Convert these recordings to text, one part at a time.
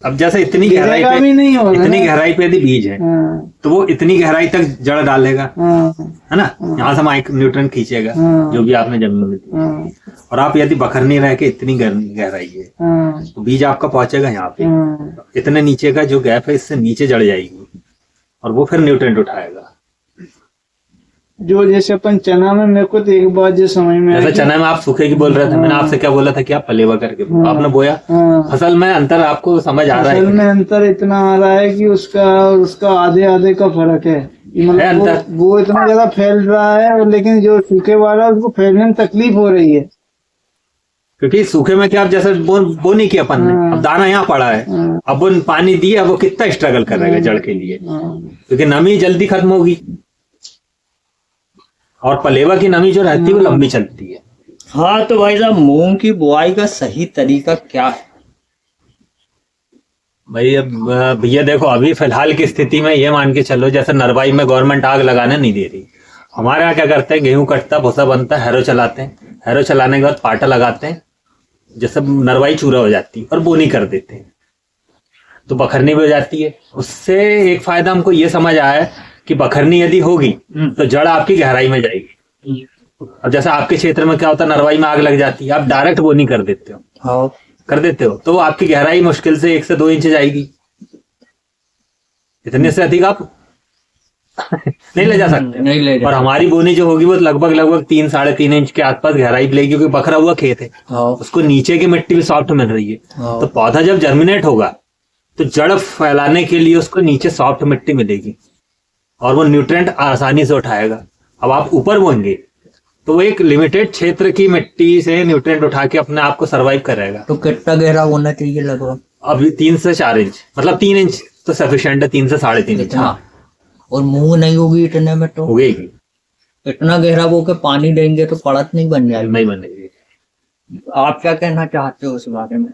अब जैसे इतनी गहराई पे भी नहीं होगा, इतनी गहराई पे यदि बीज है तो वो इतनी गहराई तक जड़ डालेगा, है ना, यहाँ से माइक्रो न्यूट्रिएंट खींचेगा जो भी आपने जमीन में दिया। और आप यदि बखरनी रह के इतनी गहराई है तो बीज आपका पहुंचेगा यहाँ पे, इतने नीचे का जो गैप है इससे नीचे जड़ जाएगी और वो फिर न्यूट्रिएंट उठाएगा। जो जैसे अपन चना में, मेरे को तो एक बात जो समझ में जैसे चना में आप सूखे की बोल रहे थे, मैंने आपसे क्या बोला था कि आप पलेवा करके आपने बोया, फसल में अंतर आपको समझ आ रहा है? फसल में अंतर इतना आ रहा है कि उसका आधे आधे का फर्क है, मतलब वो इतना ज्यादा फैल रहा है, लेकिन जो सूखे वाला उसको फैलने में तकलीफ हो रही है। क्योंकि सूखे में क्या, आप जैसे बो नहीं किया अपन ने, अब दाना यहाँ पड़ा है, अब वो पानी दिया, वो कितना स्ट्रगल कर रहा है जड़ के लिए, क्योंकि नमी जल्दी खत्म होगी और पलेवा की नमी जो रहती है वो लंबी चलती है। हाँ तो भाई साहब, मूंग की बुआई का सही तरीका क्या है? भाई अब भैया देखो, अभी फिलहाल की स्थिति में ये मान के चलो, जैसे नरवाई में गवर्नमेंट आग लगाने नहीं दे रही, हमारे यहाँ क्या करते हैं, गेहूं कटता, भूसा बनता है, हैरो चलाते हैं, हैरो चलाने के बाद पाटा लगाते हैं, जैसे नरवाई चूरा हो जाती है और बोनी कर देते हैं तो बखरनी भी हो जाती है। उससे एक फायदा हमको ये समझ आया है कि बखरनी यदि होगी तो जड़ आपकी गहराई में जाएगी। अब जैसे आपके क्षेत्र में क्या होता है, नरवाई में आग लग जाती है, आप डायरेक्ट बोनी कर देते हो, कर देते हो, तो आपकी गहराई मुश्किल से 1 से 2 इंच जाएगी, इतने से अधिक आप नहीं ले जा सकते, नहीं ले जा। और हमारी बोनी जो होगी वो लगभग 3 साढ़े 3 इंच के आसपास गहराई लेगी, क्योंकि बखरा हुआ खेत है, उसको नीचे की मिट्टी भी सॉफ्ट मिल रही है। तो पौधा जब जर्मिनेट होगा तो जड़ फैलाने के लिए उसको नीचे सॉफ्ट मिट्टी मिलेगी और वो न्यूट्रिएंट आसानी से उठाएगा। अब आप ऊपर बोएंगे तो वो एक लिमिटेड क्षेत्र की मिट्टी से न्यूट्रिएंट उठा के अपने आप को सर्वाइव करेगा। तो कितना गहरा होना चाहिए लगभग? अभी 3 से 4 इंच, मतलब 3 इंच तो सफिशिएंट है, 3 से 3.5 इंच। और मूंग नहीं होगी इतने में तो उगेगी। इतना गहरा वो के पानी देंगे तो पड़त नहीं बन जाएगी? नहीं बनेगी। आप क्या कहना चाहते हो उस बारे में?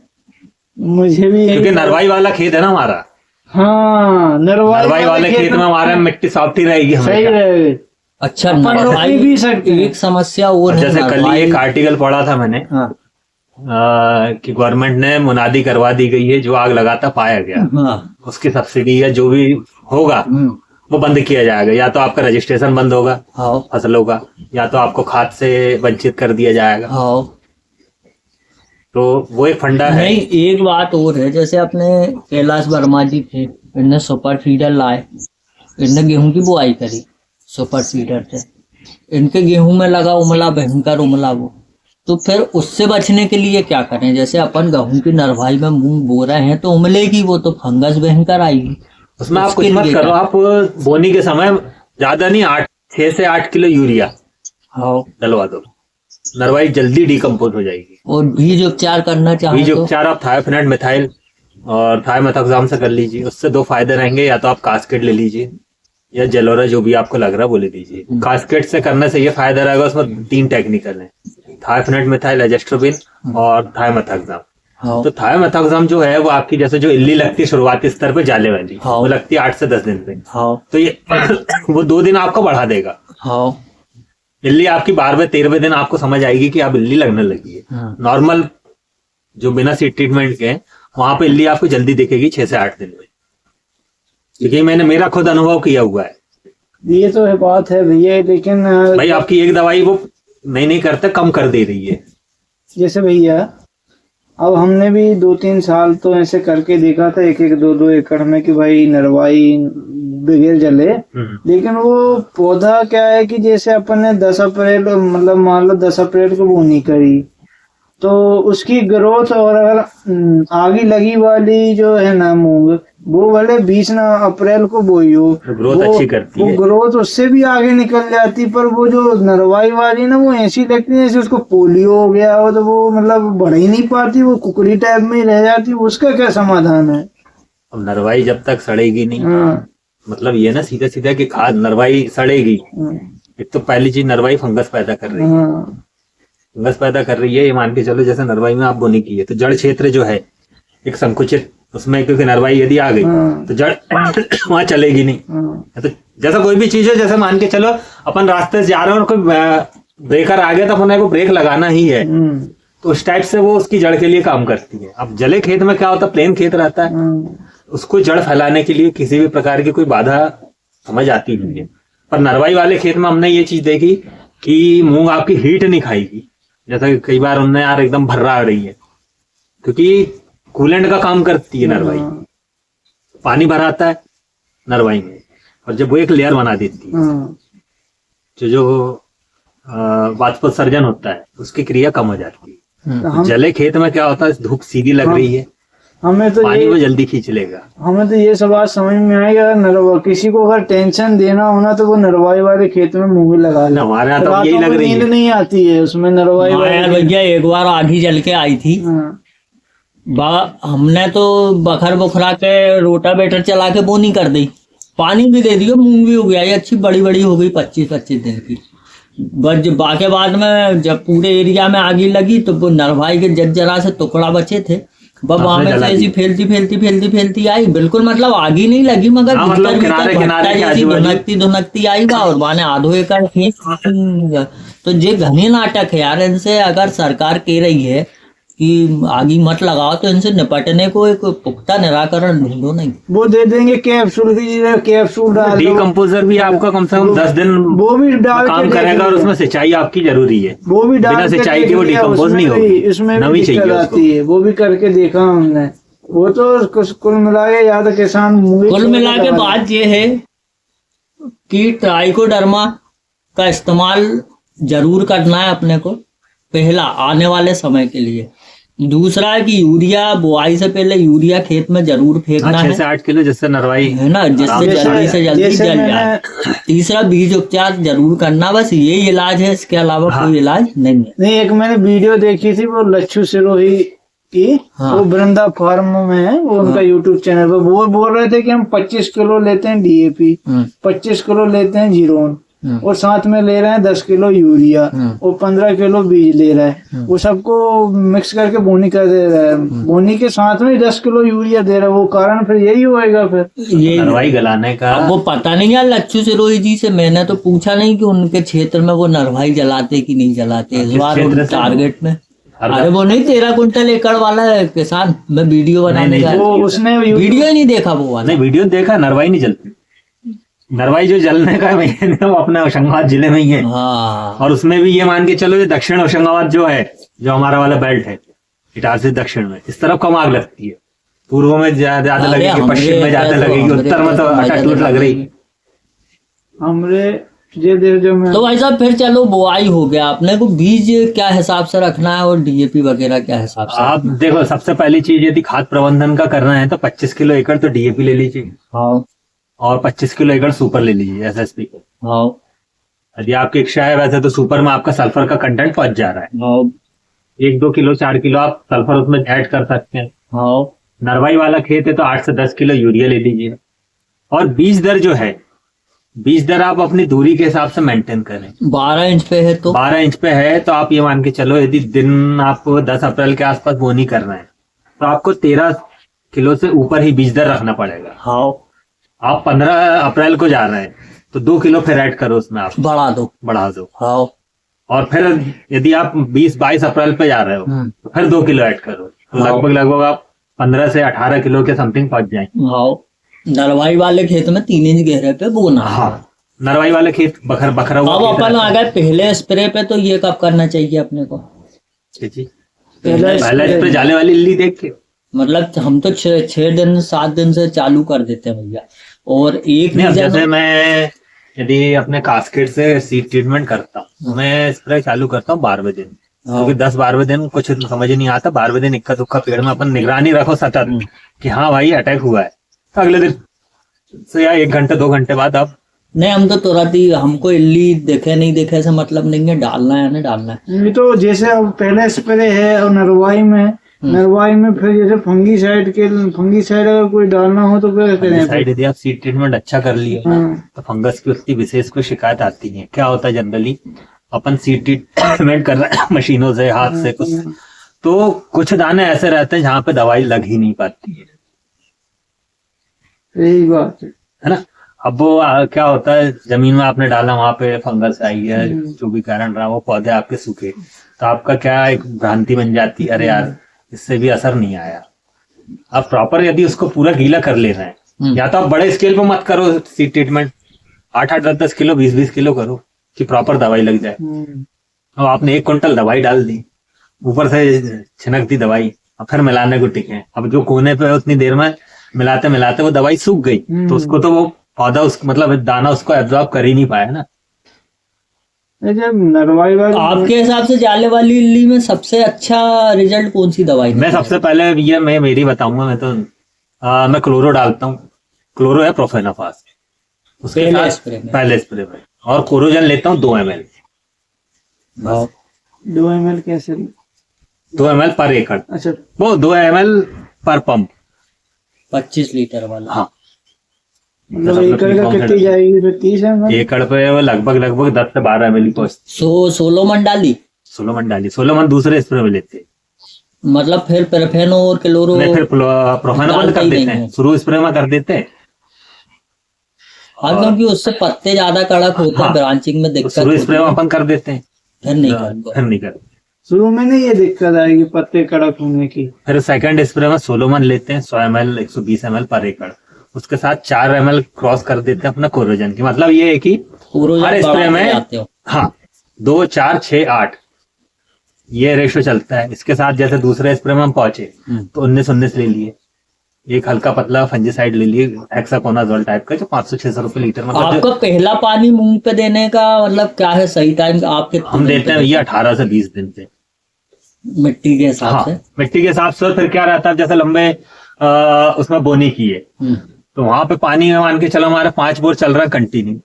मुझे भी, क्योंकि नरवाई वाला खेत है ना हमारा। हाँ, नरवाई वाले खेत में हमारा मिट्टी सॉफ्ट ही रहेगी, सही रहेगी। अच्छा, नरवाई भी सकते हैं। एक समस्या और है, जैसे कल ही एक आर्टिकल पढ़ा था मैंने कि गवर्नमेंट ने मुनादी करवा दी गई है, जो आग लगाता पाया गया उसकी सब्सिडी या जो भी होगा वो बंद किया जाएगा, या तो आपका रजिस्ट्रेशन बंद होगा फसलों का, या तो आपको खाद से वंचित कर दिया जाएगा। तो वो एक फंडा है। नहीं, एक बात और है, जैसे अपने कैलाश वर्मा जी थे, इनने सुपर सीडर लाए, इनने गेहूं की बुआई करी सुपर सीडर से, इनके गेहूं में लगा उमला, भयंकर उमला वो। तो फिर उससे बचने के लिए क्या करें? जैसे अपन गेहूं की नरवाई में मूंग बो रहे हैं तो उमलेगी वो, तो फंगस भयंकर आएगी। उसमें आप कुछ मत करो, आप बोनी के समय ज्यादा नहीं, 6 से 8 किलो यूरिया डलवा दो, नरवाई जल्दी डिकम्पोज हो जाएगी। और बीज उपचार करना चाहिए, बीज उपचार आप थायोफेनेट मिथाइल और थायोमेथोक्साम से कर लीजिए, उससे 2 फायदे रहेंगे, या तो आप कास्केड ले लीजिए या जेलोरा, जो भी आपको लग रहा है वो ले लीजिए। कास्केड से करने से ये फायदा रहेगा, उसमें 3 टेक्निकल है, थायोफेनेट मिथाइल, एजेस्ट्रोबिन और थायोमेथोक्साम। तो थायोमेथोक्साम जो है वो आपकी जैसे जो इल्ली लगती है शुरुआती स्तर पे जाले वाली, वो लगती है 8 से 10 दिन पे, तो ये वो 2 दिन आपको बढ़ा देगा। इल्ली आपकी 12वें 13वें दिन आपको समझ आएगी कि अब इल्ली लगने लगी है। नॉर्मल जो बिना सीड ट्रीटमेंट के वहां पे इल्ली आपको जल्दी दिखेगी 6 से 8 दिन में, क्योंकि मैंने मेरा खुद अनुभव किया हुआ है। ये तो है बात है भैया, लेकिन भाई आपकी एक दवाई वो नहीं करते, कम कर दे रही है। जैसे भैया अब हमने भी 2-3 साल तो ऐसे करके देखा था, 1-2 एकड़ में, कि भाई नरवाई बगैर जले, लेकिन वो पौधा क्या है कि जैसे अपन ने 10 अप्रैल, मतलब मान लो 10 अप्रैल को बोनी करी, तो उसकी ग्रोथ, और अगर आगे लगी वाली जो है ना मूंग, वो भले 20 अप्रैल को बोई हो, ग्रोथ अच्छी करती है, वो ग्रोथ उससे भी आगे निकल जाती, पर वो जो नरवाई वाली ना वो ऐसी लगती है जैसे उसको पोलियो हो गया हो, तो वो मतलब बढ़ ही नहीं पाती, वो कुकड़ी टाइप में ही रह जाती। उसका क्या समाधान है? अब नरवाई जब तक सड़ेगी नहीं, मतलब ये ना सीधा सीधा कि खाद नरवाई सड़ेगी, एक तो पहली चीज नरवाई फंगस पैदा कर रही है, फंगस पैदा कर रही है, ये मान के चलो जैसे नरवाई में आप बोनी की है तो जड़ क्षेत्र जो है एक संकुचित उसमें, क्योंकि नरवाई यदि आ गई तो जड़ वहां चलेगी नहीं। तो जैसा कोई भी चीज है, जैसे मान के चलो अपन रास्ते से जा रहे हैं और कोई ब्रेकर आ गया तो अपन को ब्रेक लगाना ही है, तो उस टाइप से वो उसकी जड़ के लिए काम करती है। अब जले खेत में क्या होता है, प्लेन खेत रहता है, उसको जड़ फैलाने के लिए किसी भी प्रकार की कोई बाधा समझ आती नहीं है। पर नरवाई वाले खेत में हमने ये चीज देखी कि मूंग आपकी हीट नहीं खाएगी। जैसा कि कई बार उनने यार एकदम भर्रा आ रही है, क्योंकि कूलेंट का काम करती है नरवाई। पानी भराता है नरवाई में, और जब वो एक लेयर बना देती है, जो वाष्पोत्सर्जन होता है उसकी क्रिया कम हो जाती है। तो जले खेत में क्या होता है, धूप सीधी लग रही है, हमें तो पानी वो जल्दी खींच लेगा। हमें तो ये सब बात समझ में आएगा, नरवा किसी को अगर टेंशन देना होना तो वो नरवाई वाले खेत में मूंगी लगा ले। हमारे यहाँ तो यही लग रही है, नींद नहीं आती है उसमें नरवाई वाले। भैया एक बार आधी जल के आई थी, हमने तो बखर बुखरा के रोटावेटर चला के बोनी कर दी, पानी भी दे दिया, मूंग भी हो गया, ये अच्छी बड़ी बड़ी हो गई 25-25 दिन की। बस बाके बाद में जब पूरे एरिया में आगी लगी तो वो नरवाई के जरा से टुकड़ा बचे थे, बस वहां में से ऐसी फैलती आई, बिल्कुल मतलब आगी नहीं लगी, मगर भीतर धुनकती आई बा, और माने आधो एकड़ खेत। तो ये घनी नाटक है यार, इनसे अगर सरकार कह रही है कि आगी मत लगाओ तो इनसे निपटने को एक पुख्ता निराकरण ढूंढो। नहीं वो दे देंगे कैप्सूल की, कैप्सूल डाल, डीकंपोजर भी आपका कम से कम 10 दिन वो भी डाल काम करेगा, और उसमें सिंचाई आपकी जरूरी है, वो भी डाल, बिना सिंचाई के वो डिकम्पोज नहीं होगी, इसमें नमी चाहिए आती है, वो भी करके देखा हमने। वो तो कुल मिला के या तो किसान कुल मिला के बात ये है कि ट्राइकोडर्मा का इस्तेमाल जरूर करना है अपने को, पहला आने वाले समय के लिए। दूसरा है कि यूरिया बुआई से पहले यूरिया खेत में जरूर फेंकना है, 6 से 8 किलो, जिससे नरवाई है ना, जिससे जल्दी से जल्दी जल जाए। तीसरा बीज उपचार जरूर करना, बस यही इलाज है, इसके अलावा कोई इलाज नहीं है। नहीं, एक मैंने वीडियो देखी थी वो लच्छू सिरोही की, वो वृंदा फार्म में है, वो उनका यूट्यूब चैनल पर, वो बोल रहे थे कि हम 25 किलो लेते हैं DAP, 25 किलो लेते हैं जीरोन, और साथ में ले रहे हैं 10 किलो यूरिया, और 15 किलो बीज ले रहा है, वो सबको मिक्स करके बोनी कर दे रहा है, बोनी के साथ में 10 किलो यूरिया दे रहा है। वो कारण फिर यही होएगा, फिर ये नरवाई गलाने का। अब वो पता नहीं यार, लच्छू सिरोही जी से मैंने तो पूछा नहीं कि उनके क्षेत्र में वो नरवाई जलाते कि नहीं जलाते इस बार टारगेट में। अरे वो नहीं 13 कुंटल एकड़ वाला किसान, मैं वीडियो बनाने का, उसने वीडियो ही नहीं देखा, वो वाला नहीं वीडियो देखा, नरवाई नहीं जलती। नरवाई जो जलने का है वो अपने होशंगाबाद जिले में ही है। और उसमें भी ये मान के चलो, ये दक्षिण होशंगाबाद जो है, जो हमारा वाला बेल्ट है इटारसी दक्षिण में, इस तरफ कम आग लगती है, पूर्व में ज्यादा लगेगी, पश्चिम में ज्यादा लगेगी, उत्तर में तो अटाटूट लग रही। हमरे तो भाई साहब फिर चलो बुआई हो गया, अपने को बीज क्या हिसाब से रखना है और DAP वगैरह क्या हिसाब से? आप देखो, सबसे पहली चीज यदि खाद प्रबंधन का करना है तो 25 किलो एकड़ तो DAP ले लीजिए, और 25 किलो एकड़ सुपर ले लीजिए SSP को। यदि आपकी इच्छा है, वैसे तो सुपर में आपका सल्फर का कंटेंट पहुंच जा रहा है, 1-2 किलो 4 किलो आप सल्फर उसमें ऐड कर सकते हैं। नरवाई वाला खेत है तो 8 से 10 किलो यूरिया ले लीजिए। और बीज दर जो है, बीज दर आप अपनी दूरी के हिसाब से मेंटेन करें। 12 इंच पे है तो 12 इंच पे है तो आप ये मान के चलो, यदि दिन आपको 10 अप्रैल के आसपास बोनी करना है तो आपको 13 किलो से ऊपर ही बीज दर रखना पड़ेगा। आप 15 अप्रैल को जा रहे हैं तो 2 किलो फिर ऐड करो उसमें, आप बढ़ा दो। और फिर यदि आप 20-22 अप्रैल पे जा रहे हो तो फिर 2 किलो ऐड करो, तो लगभग आप 15 से 18 किलो के समथिंग पहुंच जाएंगे। नरवाई वाले खेत में 3 इंच गहरे पे बोना। नरवाई वाले खेत बखरा हुआ। अब अपन आ गए पहले स्प्रे पे, तो ये कब करना चाहिए अपने को? पहले स्प्रे जाले वाली लिली देख के, मतलब हम तो 6 दिन 7 दिन से चालू कर देते हैं भैया। और एक जैसे मैं यदि अपने कास्केट से सीड ट्रीटमेंट करता हूँ, मैं स्प्रे चालू करता हूँ 12वें दिन, क्योंकि 10-12वें दिन कुछ समझ नहीं आता। 12वें दिन इक्का दुक्का पेड़ में अपन निगरानी रखो सतत कि हाँ भाई अटैक हुआ है, तो अगले दिन से या 1 घंटे 2 घंटे बाद आप नहीं, हम तो तुरंत ही, हमको इल्ली देखे नहीं देखे से मतलब नहीं है, डालना है ना डालना है। ये तो जैसे अब पहले स्प्रे है और नरवाई में फिर जैसे फंगीसाइड अगर कोई डालना हो तो क्या करें? यदि आप सीड ट्रीटमेंट अच्छा कर लिए तो फंगस की उतनी विशेष कोई शिकायत आती है। क्या होता है जनरली, अपन सीड ट्रीटमेंट कर रहे हैं मशीनों से, हाथ से कुछ, तो कुछ दाने ऐसे रहते हैं जहाँ पे दवाई लग ही नहीं पाती है। यही बात है ना। अब वो क्या होता है, जमीन में आपने डाला, वहां पे फंगस आई है, जो भी कारण रहा, वो पौधे आपके सूखे, तो आपका क्या एक भ्रांति बन जाती है, अरे यार इससे भी असर नहीं आया। आप प्रॉपर यदि उसको पूरा गीला कर ले रहे हैं, या तो आप बड़े स्केल पे मत करो सीड ट्रीटमेंट, 8-8, 10-10 किलो, 20-20 किलो करो कि प्रॉपर दवाई लग जाए। और आपने 1 क्विंटल दवाई डाल दी, ऊपर से छिनक दी दवाई, और फिर मिलाने को टिके। अब जो कोने पे उतनी देर में मिलाते मिलाते वो दवाई सूख गई, तो उसको तो वो पौधा मतलब दाना उसको एब्जॉर्ब कर ही नहीं पाया ना। जब नरवाई वाली आपके हिसाब से जाले वाली इल्ली में सबसे अच्छा रिजल्ट कौन सी दवाई मैं सबसे पहले ये मैं मेरी बताऊंगा, मैं तो मैं क्लोरो डालता हूँ। क्लोरो है प्रोफेनाफास, उसके पहले साथ स्प्रे में। पहले स्प्रे में, और कोरोजन लेता हूँ 2 ml। 2 ml कैसे? 2 ml पर एकड़, अच्छा, वो 2 ml पर पंप। 25 लीटर वाला। हाँ, मतलब एकड़ का कितनी जाएगी फिर? 30 ml? एकड़ पे वो लगभग 10 से 12 ml पहुंचती। 16 मन डाली, 16 मन डाली, 16 मन दूसरे स्प्रे में लेते, मतलब फिर परफेनो और क्लोरो नहीं फिर प्रोफेनो बंद कर देते हैं, शुरू स्प्रे में कर देते हैं। हाँ, क्योंकि उससे पत्ते ज्यादा कड़क होते हैं, हाँ, ब्रांचिंग में दिक्कत शुरू होती स्प्रे में है, अपन कर देते हैं, फिर नहीं करते। फिर नहीं करते। शुरू में नहीं ये दिक्कत आएगी पत्ते कड़क होने की? फिर सेकंड स्प्रे में 16 मन लेते हैं, 100 ml, 120 ml पर एकड़, उसके साथ 4 ml क्रॉस कर देते हैं अपना कोरोजन की। मतलब ये है कि हर स्प्रे में हाँ 2, 4, 6, 8 ये रेशो चलता है। इसके साथ जैसे दूसरे स्प्रे में हम पहुंचे तो 19 ले लिए, एक हल्का पतला फंजीसाइड ले लिए हेक्साकोनाजोल टाइप का, जो 500-600 रुपए लीटर में। आपका पहला पानी मूंग पे देने का मतलब क्या है सही टाइम? आपके हम देते हैं भैया 18 से 20 दिन पे, मिट्टी के हिसाब हाँ, से। मिट्टी के हिसाब से। और फिर क्या रहता है, जैसे लंबे उसमें बोनी की है, तो वहां पे पानी में मान के चलो हमारा 5 बोर चल रहा है कंटिन्यू।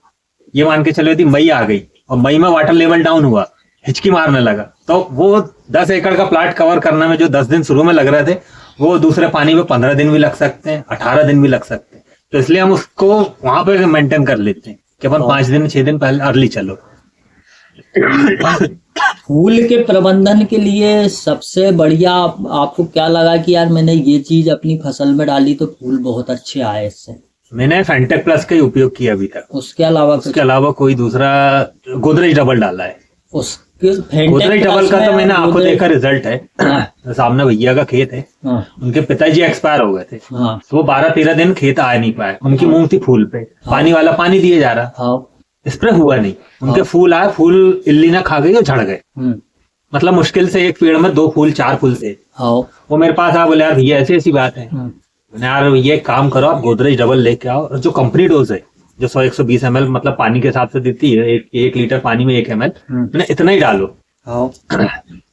ये मान के चलो यदि मई आ गई और मई में वाटर लेवल डाउन हुआ, हिचकी मारने लगा, तो वो 10 एकड़ का प्लाट कवर करने में जो 10 दिन शुरू में लग रहे थे, वो दूसरे पानी में 15 दिन भी लग सकते हैं, 18 दिन भी लग सकते हैं। तो इसलिए हम उसको वहां पे मेंटेन कर लेते हैं कि अपन 5 दिन 6 दिन पहले अर्ली चलो। फूल के प्रबंधन के लिए सबसे बढ़िया आपको क्या लगा कि यार मैंने ये चीज अपनी फसल में डाली तो फूल बहुत अच्छे आए इससे? मैंने फेंटेक प्लस का ही उपयोग किया अभी तक। उसके अलावा कोई दूसरा गोदरेज डबल डाला है। उसके गोदरेज डबल का तो मैंने आंखों देखा रिजल्ट है। हाँ। सामने भैया का खेत है, हाँ, उनके पिताजी एक्सपायर हो गए थे, हाँ, तो वो 12-13 दिन खेत आ नहीं पाए। उनकी मूंग थी फूल पे, पानी वाला पानी दिए जा रहा, हाँ, स्प्रे हुआ नहीं। उनके फूल आए, फूल इल्ली ना खा गई और झड़ गए। मतलब मुश्किल से एक पेड़ में 2 फूल 4 फूल थे। हाँ, वो मेरे पास आ बोले यार भैया ऐसी ऐसी बात है। मैंने यार ये काम करो, आप गोदरेज डबल लेके आओ, और जो कंपनी डोज है जो 100-120 ml मतलब पानी के हिसाब से देती है, 1 लीटर पानी में 1 ml, मैंने इतना ही डालो।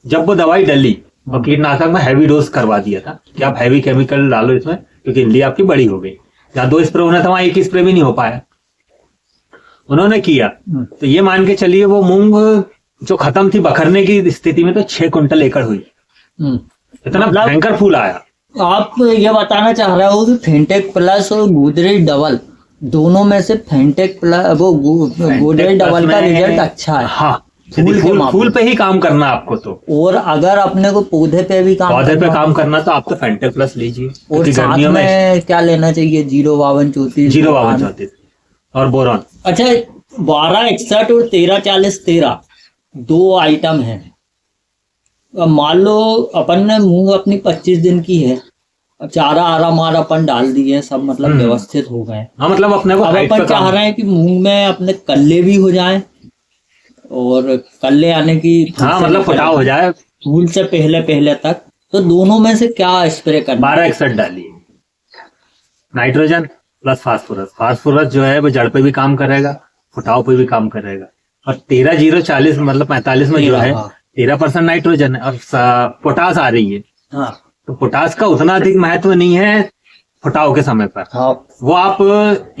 जब वो दवाई डली और कीटनाशक में हैवी डोज करवा दिया था कि आप हैवी केमिकल डालो इसमें, क्योंकि इल्ली आपकी बड़ी हो गई। जहाँ 2 स्प्रे होना था वहां 1 स्प्रे भी नहीं हो पाया। उन्होंने किया तो ये मान के चलिए वो मूंग जो खत्म थी बखरने की स्थिति में, तो 6 क्विंटल एकड़ हुई। इतना भयंकर फूल आया। आप ये बताना चाह रहे हो कि फेंटेक प्लस और गोदरेज डबल दोनों में से फेंटेक प्लस वो गोदरेज डबल का रिजल्ट अच्छा है? हाँ, फूल पे ही काम करना आपको तो। और अगर अपने को पौधे पे भी काम करना तो आप तो फेंटेक प्लस लीजिए। और साथ में क्या लेना चाहिए? 05234 और बोरॉन। अच्छा, 1261 और 1340-13 2 आइटम है। अब मान लो अपन ने मूंग अपनी 25 दिन की है, चारा आरा मार अपन डाल दिए, सब मतलब व्यवस्थित हो गए। हाँ, मतलब अपने को अब अपन चाह रहे हैं कि मूंग में अपने कल्ले भी हो जाए और कल्ले आने की मतलब फटाव हो जाए फूल से पहले तक, तो दोनों में से क्या स्प्रे करना? 1261 डालिए, नाइट्रोजन प्लस फास्फोरस। फास्फोरस जो है वो जड़ पे भी काम करेगा, फुटाव पे भी काम करेगा। और 13-0-40 मतलब 45 में जो है 13% नाइट्रोजन है, और पोटास आ रही है। हाँ, तो पोटास का उतना अधिक महत्व नहीं है फुटाव के समय पर। हाँ, वो आप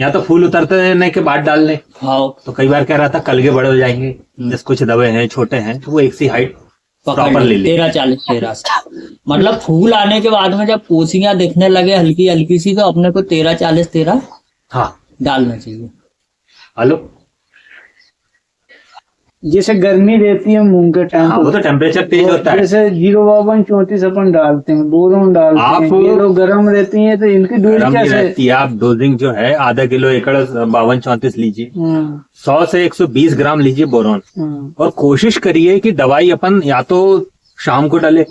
या तो फूल उतरने के बाद डाल लें। हाँ, तो कई बार क्या रहा था, कलगे बड़े हो जाएंगे, जैसे कुछ दबे हैं छोटे हैं, तो वो एक सी हाइट प्रॉपर ले ले। 13-40-13 मतलब फूल आने के बाद में जब पोसियां दिखने लगे हल्की हल्की सी, तो अपने को 13-40-13 हाँ डालना चाहिए। हेलो, जैसे गर्मी रहती है मूंग के टाइम हाँ, वो तो टेम्परेचर तेज होता है। जैसे 05234 अपन डालते हैं, बोरोन डालते आप हैं, ये लोग गर्म रहती हैं तो इनकी डोज गर्म नहीं कैसे? रहती है। आप डोजिंग जो है आधा किलो एकड़ 5234 लीजिए, 100 से 120 ग्राम लीजिए बोरॉन, और कोशिश करिए कि दवाई अपन या तो शाम को डाले।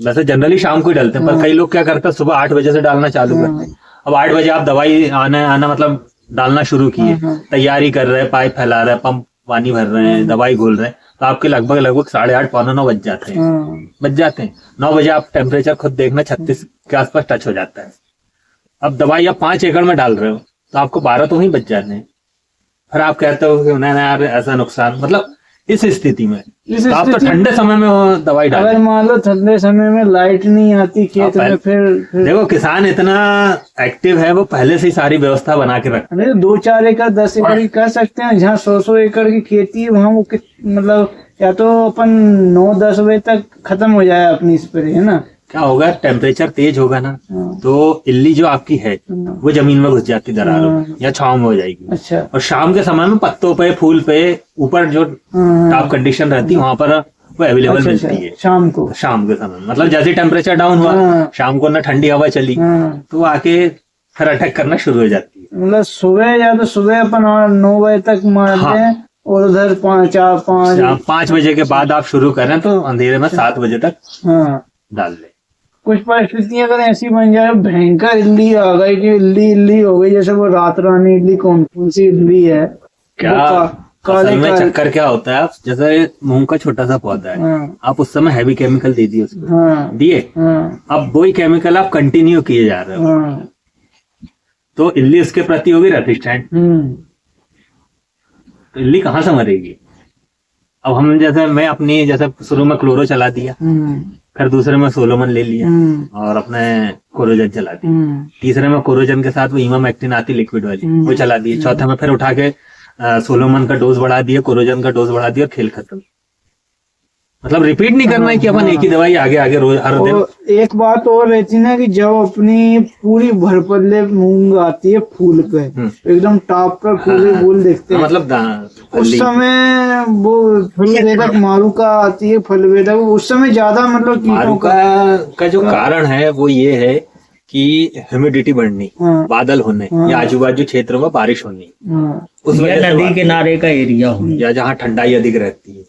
वैसे जनरली शाम को ही डालते हैं, पर कई लोग क्या करते हैं सुबह 8 बजे से डालना चालू करते हैं। अब 8 बजे आप दवाई आना मतलब डालना शुरू किए, तैयारी कर रहे हैं, पाइप फैला रहे हैं, पंप पानी भर रहे हैं, दवाई घोल रहे हैं, तो आपके लगभग 8:30 पौने 9 बज जाते हैं। 9 बजे आप टेम्परेचर खुद देखना 36 के आसपास टच हो जाता है। अब दवाई आप 5 एकड़ में डाल रहे हो तो आपको 12 तो वहीं बच जाते हैं। फिर आप कहते हो कि नहीं यार ऐसा नुकसान, मतलब इस स्थिति में तो आप तो ठंडे समय में वो दवाई डालें। अगर मान लो ठंडे समय में लाइट नहीं आती खेत में, फिर देखो किसान इतना एक्टिव है, वो पहले से ही सारी व्यवस्था बना के रखता है। 2-4 एकड़ 10 एकड़ की कर सकते हैं। जहाँ 100 एकड़ की खेती है वहाँ वो मतलब या तो अपन 9-10 बजे तक खत्म हो जाए अपनी स्प्रे, है ना। क्या होगा, टेम्परेचर तेज होगा ना तो इल्ली जो आपकी है वो जमीन में घुस जाती दरारों में या छांव में हो जाएगी। अच्छा। और शाम के समय में पत्तों पे फूल पे ऊपर जो टॉप कंडीशन रहती है वहां पर वो अवेलेबल मिलती है शाम को। शाम के समय मतलब जैसे टेम्परेचर डाउन हुआ शाम को ना ठंडी हवा चली तो आके फिर अटैक करना शुरू हो जाती है। मतलब सुबह या तो सुबह अपन 9 बजे तक मारते हैं और उधर 5 बजे के बाद आप शुरू करें तो अंधेरे में 7 बजे तक डाल लें। कुछ परिस्थितियां अगर ऐसी बन जाए भयंकर इल्ली आ गई कि इल्ली हो गई, जैसे वो रात रानी इल्ली, कौन सी इल्ली है क्या असल में चक्कर क्या होता है, आप जैसे मूंग का छोटा सा पौधा है आप उस समय हैवी केमिकल दे दिए उसको, दिए, अब वही केमिकल आप कंटिन्यू किए जा रहे हो तो इल्ली उसके प्रति होगी रेजिस्टेंट, तो इल्ली कहाँ से मरेगी। अब हम जैसे मैं अपनी जैसे शुरू में क्लोरो चला दिया, फिर दूसरे में सोलोमन ले लिया और अपने कोरोजन चला दिया, तीसरे में कोरोजन के साथ वो इमामेक्टिन आती लिक्विड वाली वो चला दी, चौथे में फिर उठा के सोलोमन का डोज बढ़ा दिया, कोरोजन का डोज बढ़ा दिया और खेल खत्म। मतलब रिपीट नहीं करना है कि अपन एक ही दवाई आगे रोज हर दिन। एक बात और रहती ना कि जब अपनी पूरी भरपल्ले मूंग आती है फूल पे, एकदम टॉप पर पूरे फूल दिखते हैं, मतलब उस समय वो फलवेदक मारुका आती है, फलवेदक उस समय ज्यादा मतलब मारुका का जो कारण है वो ये है कि ह्यूमिडिटी बढ़नी, बादल होने या आजू बाजू क्षेत्रों में बारिश होनी, उसमें नदी किनारे का एरिया हो या जहाँ ठंडाई अधिक रहती है।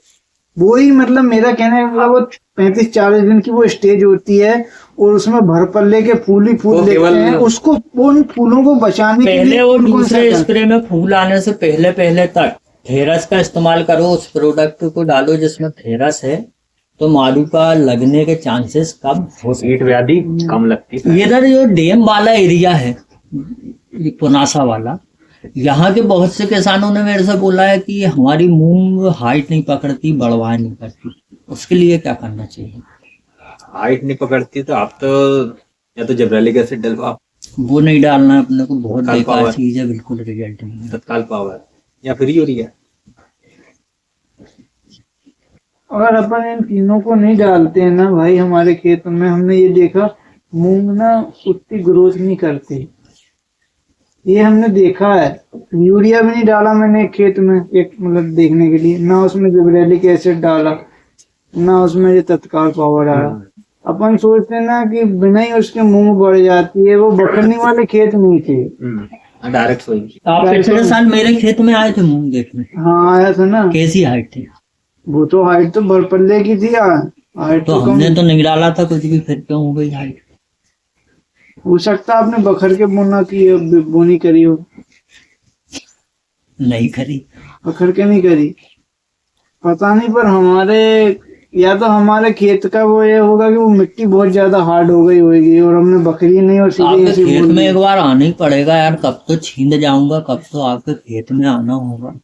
वही मतलब मेरा कहने का वो 35-40 दिन की वो स्टेज होती है और उसमें भरपल्ले के फूल ही फूल देखते हैं, उसको उन फूलों को बचाने के लिए और दूसरे स्प्रे में फूल आने से पहले तक फेरस का इस्तेमाल करो, उस प्रोडक्ट को डालो जिसमें फेरस है तो मारुका लगने के चांसेस कम हो, कीट व्याधि कम लगती है। इधर जो डैम वाला एरिया है पुनासा वाला, यहाँ के बहुत से किसानों ने मेरे से बोला है कि हमारी मूंग हाइट नहीं पकड़ती, बढ़वा नहीं करती, उसके लिए क्या करना चाहिए। हाइट नहीं पकड़ती तो आप तो या तो जिब्रेलिक एसिड डलवाओ, वो नहीं डालना है अपने को, बहुत बेकार चीज है, बिल्कुल रिजल्ट नहीं है। तत्काल पावर या फिर यूरिया। अगर अपन इन तीनों को नहीं डालते हैं ना भाई हमारे खेत में, हमने ये देखा मूंग ना उतनी ग्रोथ नहीं करती, ये हमने देखा है। यूरिया भी नहीं डाला मैंने खेत में एक मतलब देखने के लिए, ना उसमें जिब्रेलिक एसिड डाला ना उसमें ये तत्काल पावर डाला। अपन सोचते हैं ना कि बिना ही उसके मूंग बढ़ जाती है, वो बखरनी वाले खेत नहीं थे, डायरेक्ट सोई। आप पिछले साल मेरे खेत में आए थे मूंग देखने? हाँ आया था ना। कैसी हाइट थी? वो तो हाइट तो भरपल्ले की थी हाइट तो हमने तो नहीं डाला था कुछ भी, फिर क्यों हो गई हाइट? हो सकता आपने बखर के बोनी करी हो। नहीं करी, बखर के नहीं करी, पता नहीं, पर हमारे या तो हमारे खेत का वो ये होगा कि वो मिट्टी बहुत ज्यादा हार्ड हो गई होगी और हमने बकरी नहीं और सीधे खेत में एक बार आना ही पड़ेगा यार, कब तो छींद जाऊंगा, कब तो आपके खेत में आना होगा।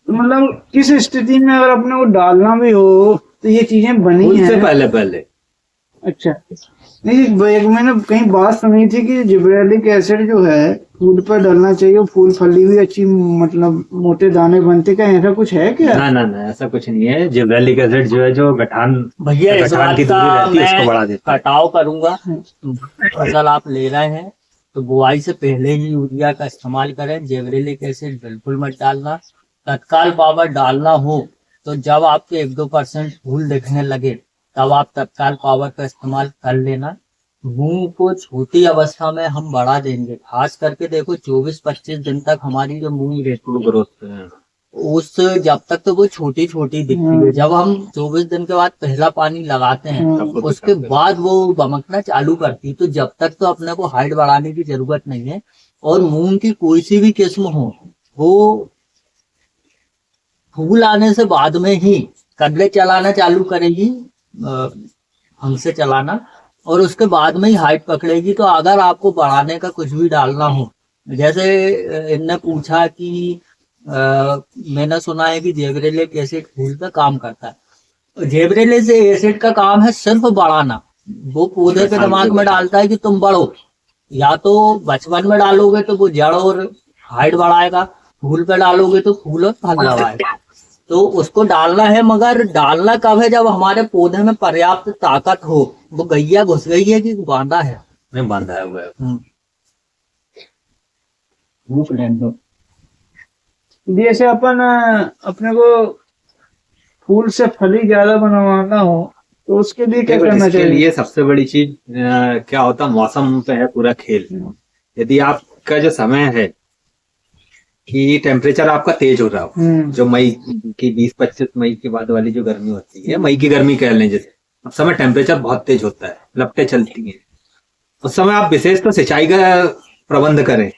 तो मतलब किस स्थिति में अगर अपने को डालना भी हो तो ये चीजें बनी है पहले। अच्छा नहीं, एक मैंने कहीं बात सुनी थी कि जिब्रेलिक एसिड जो है फूल पर डालना चाहिए, फूल फली भी अच्छी मतलब मोटे दाने बनते, क्या ऐसा कुछ है क्या? ना ऐसा कुछ नहीं है। जिब्रेलिक एसिड जो है जो गठान भैया इस बात की दूरी रहती है उसको बढ़ा देता है। कटाव करूंगा, फसल आप ले रहे हैं तो बुआई से पहले ही यूरिया का इस्तेमाल करें, जिब्रेलिक एसिड बिल्कुल मत डालना। तत्काल पावर डालना हो तो जब आपके 1-2% फूल दिखने लगे तब आप तत्काल पावर का इस्तेमाल कर लेना। मूंग को छोटी अवस्था में हम बढ़ा देंगे, खास करके देखो 24-25 दिन तक हमारी जो मूंग रहती है ग्रोथ उस जब तक तो वो छोटी छोटी दिखती है, जब हम 24 दिन के बाद पहला पानी लगाते हैं उसके बाद वो बमकना चालू करती है। तो जब तक तो अपने को हाइट बढ़ाने की जरूरत नहीं है। और मूंग की कोई सी भी किस्म हो वो फूल आने से बाद में ही कदले चलाना चालू करेगी, हमसे चलाना, और उसके बाद में ही हाइट पकड़ेगी। तो अगर आपको बढ़ाने का कुछ भी डालना हो, जैसे इनने पूछा कि मैंने सुना है कि जेबरेलिक एसिड फूल पे काम करता है। जेबरेलिक एसिड का काम है सिर्फ बढ़ाना। वो पौधे के दिमाग में डालता है कि तुम बढ़ो, या तो बचपन में डालोगे तो वो जड़ और हाइट बढ़ाएगा, फूल पे डालोगे तो फूल और फल लगाएगा। तो उसको डालना है, मगर डालना कब है? जब हमारे पौधे में पर्याप्त ताकत हो। वो गैया घुस गई है कि बांधा है? नहीं, बांधा है हुआ है। जैसे अपन अपने को फूल से फली ज्यादा बनवाना हो तो उसके लिए क्या करना चाहिए? लिए सबसे बड़ी चीज क्या होता है, मौसम पे है पूरा खेल। यदि आपका जो समय है कि टेम्परेचर आपका तेज हो रहा हो, जो मई की 20-25 मई के बाद वाली जो गर्मी होती है, मई की गर्मी कह लें, जैसे उस समय टेम्परेचर बहुत तेज होता है, लपटें चलती हैं, उस समय आप विशेष तो सिंचाई का प्रबंध करें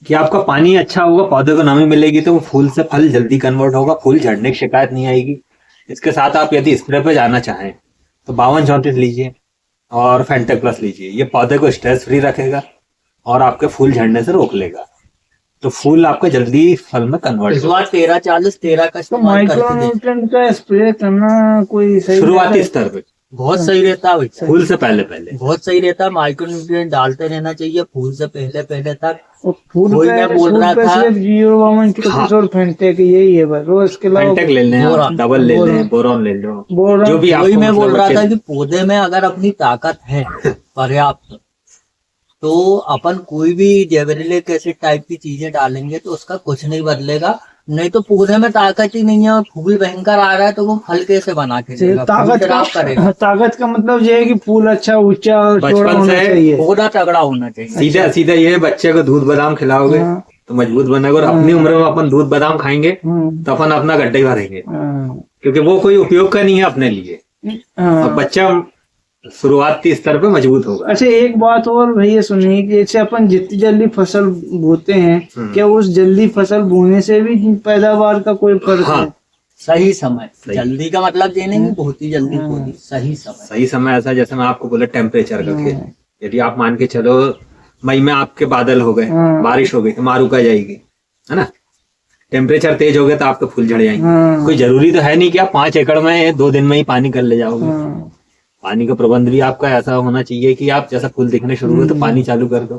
कि आपका पानी अच्छा होगा, पौधे को नमी मिलेगी तो वो फूल से फल जल्दी कन्वर्ट होगा, फूल झड़ने की शिकायत नहीं आएगी। इसके साथ आप यदि स्प्रे पे जाना चाहें तो 52-34 लीजिए और फेंटेक प्लस लीजिए। ये पौधे को स्ट्रेस फ्री रखेगा और आपके फूल झड़ने से रोक लेगा, तो फूल आपका जल्दी फल में कन्वर्ट इस बार 13-40-13 का इस्तेमाल करते थे। माइक्रोन्यूट्रिएंट का स्प्रे करना कोई सही शुरुआती स्तर पे बहुत सही रहता है, फूल से पहले बहुत सही रहता है। माइक्रोन्यूट्रिएंट डालते रहना चाहिए फूल से पहले तक। फूल कोई पे मैं बोल रहा फूल पे था सिर्फ 0.1 और फेंटेक यही है बस, वो इसके अलावा फेंटेक ले लें, डबल ले लें, बोरॉन ले लो, बोरॉन जो भी वही आपको मैं बोल मतलब रहा अच्छे था कि पौधे में अगर अपनी ताकत है पर्याप्त तो अपन कोई भी जेबरेलिक एसिड टाइप की चीजें डालेंगे तो उसका कुछ नहीं बदलेगा। नहीं तो पौधे में ताकत ही नहीं है और फूल भयंकर आ रहा है तो वो फल कैसे बना के देगा? फूल खराब करेगा। ताकत का मतलब ये है कि फूल अच्छा ऊंचा और चौड़ा होना चाहिए, पौधा तगड़ा होना चाहिए। सीधा ये बच्चे को दूध बादाम खिलाओगे तो मजबूत बनेगा, और अपनी उम्र में अपन दूध बादाम खाएंगे तो अपन अपना गड्ढा ही भरेंगे, क्योंकि वो कोई उपयोग का नहीं है अपने लिए। और बच्चा शुरुआती स्तर पे मजबूत होगा। अच्छा, एक बात और भैया सुनिए कि जैसे अपन जितनी जल्दी फसल बोते हैं, क्या उस जल्दी फसल बोने से भी पैदावार का कोई फर्क है? सही समय, जल्दी का मतलब ये नहीं बहुत ही जल्दी बोली, सही समय ऐसा जैसे मैं आपको बोला टेम्परेचर का खेल। यदि आप मान के चलो मई में आपके बादल हो गए, बारिश हो गई तो मारूका जाएगी, है ना। टेम्परेचर तेज हो गया तो आपके फूल झड़ जाएंगे। कोई जरूरी तो है नहीं कि आप 5 एकड़ में 2 दिन में ही पानी कर ले जाओगे। पानी का प्रबंध भी आपका ऐसा होना चाहिए कि आप जैसा फूल दिखने शुरू हो तो पानी चालू कर दो,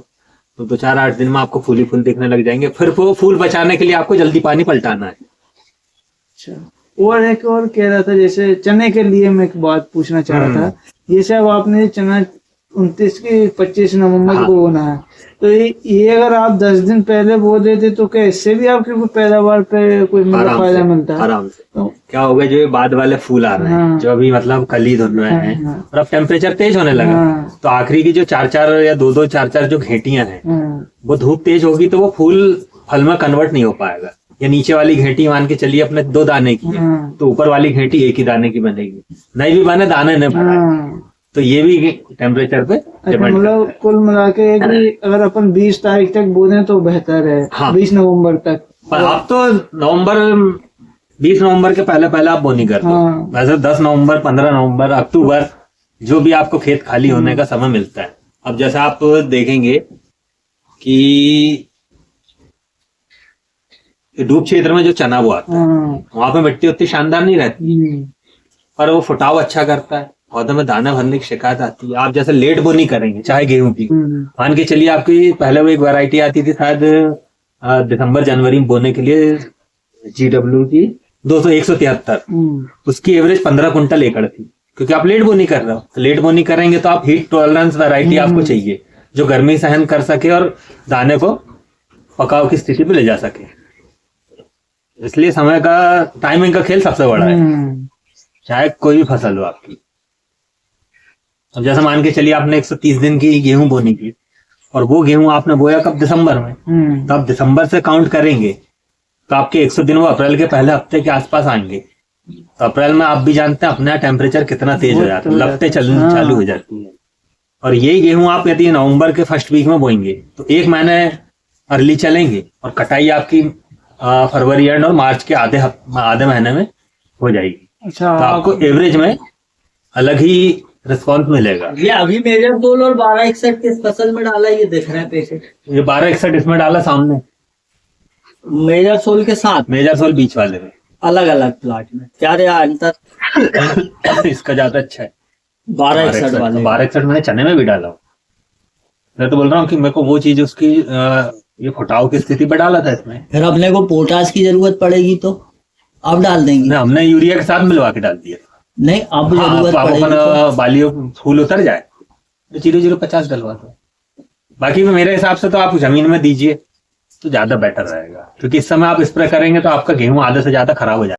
तो 2-4-8 दिन में आपको फूल ही फूल दिखने लग जाएंगे। फिर वो फूल बचाने के लिए आपको जल्दी पानी पलटाना है। अच्छा, और एक और कह रहा था, जैसे चने के लिए मैं एक बात पूछना चाह रहा था। जैसे अब आपने चना 29 की 25 नवंबर को बोना है, तो ये अगर आप 10 दिन पहले बो देते तो क्या इससे भी आपके पैदावार पे कोई फायदा मिलता है? आराम से। तो क्या होगा, जो बाद वाले फूल आ रहे हैं, जो अभी मतलब कली धुन रहे हैं और अब टेम्परेचर तेज होने लगा, तो आखिरी की जो 4-4 या 2-2 4-4 जो घेटियां हैं, वो धूप तेज होगी तो वो फूल फल में कन्वर्ट नहीं हो पाएगा। या नीचे वाली घेटी मान के चलिए अपने 2 दाने की है, तो ऊपर वाली घेटी 1 ही दाने की बनेगी, नहीं भी बने दाने नहीं बढ़ाए। तो ये भी टेम्परेचर पे मतलब कुल मिला के अगर अपन 20 तारीख तक बोने तो बेहतर है। 20 नवंबर तक। पर आप तो 20 नवंबर के पहले आप बोनी कर दो। वैसे 10 नवंबर, 15 नवंबर, अक्टूबर, जो भी आपको खेत खाली होने का समय मिलता है। अब जैसा आप देखेंगे कि डूब क्षेत्र में जो चना बोआता है, वहां पे मिट्टी उतनी शानदार नहीं रहती, पर वो फुटाव अच्छा करता है, पौधे में दाना भरने की शिकायत आती है। आप जैसे लेट बोनी करेंगे चाहे गेहूं की, मान के चलिए आपकी पहले वो एक वैरायटी आती थी शायद दिसंबर जनवरी में बोने के लिए, GW की 173, उसकी एवरेज 15 कुंटल एकड़ थी, क्योंकि आप लेट बोनी कर रहे हो। लेट बोनी करेंगे तो आप हीट टॉलरेंस वैरायटी आपको चाहिए जो गर्मी सहन कर सके और दाने को पकाव की स्थिति पे ले जा सके। इसलिए समय का, टाइमिंग का खेल सबसे बड़ा है, चाहे कोई भी फसल हो आपकी। अब जैसे मान के चलिए आपने 130 दिन की गेहूं बोनी की, और वो गेहूं आपने बोया कब? दिसंबर में। तो आप दिसंबर से काउंट करेंगे तो आपके 100 दिन वो अप्रैल के पहले हफ्ते के आसपास आएंगे। तो अप्रैल में आप भी जानते हैं अपने यहाँ टेम्परेचर कितना तेज हो जाता है, लपटें चालू हो जाती है। और यही गेहूं आप यदि नवंबर के फर्स्ट वीक में बोएंगे तो 1 महीने अर्ली चलेंगे, और कटाई आपकी फरवरी एंड और मार्च के आधे महीने में हो जाएगी। अच्छा, तो आपको एवरेज में अलग ही रिस्पॉन्स मिलेगा। ये अभी मेजर सोल और 1261 किस फसल में डाला ये दिख रहा है पैसे? ये 1261 इसमें डाला सामने, मेजर सोल के साथ मेजर सोल बीच वाले में, अलग अलग प्लाट में क्या रहा अंतर? इसका ज्यादा अच्छा है 1261 वाले। 1261 मैंने चने में भी डाला हूँ। मैं तो बोल रहा हूँ कि मेरे को वो चीज उसकी ये फुटाव की स्थिति पर डाला था इसमें। फिर अपने को पोटाश की जरूरत पड़ेगी तो अब डाल देंगे? नहीं, हमने यूरिया के साथ मिलवा के डाल दिया। नहीं, अब जरूरत आप पड़ेगी तो? बालियों फूल उतर जाए तो 0.050 डलवा दो। बाकी मेरे हिसाब से तो आप जमीन में दीजिए तो ज्यादा बेटर रहेगा, क्योंकि इस समय आप स्प्रे करेंगे तो आपका गेहूं आधे से ज्यादा खराब हो जाएगा।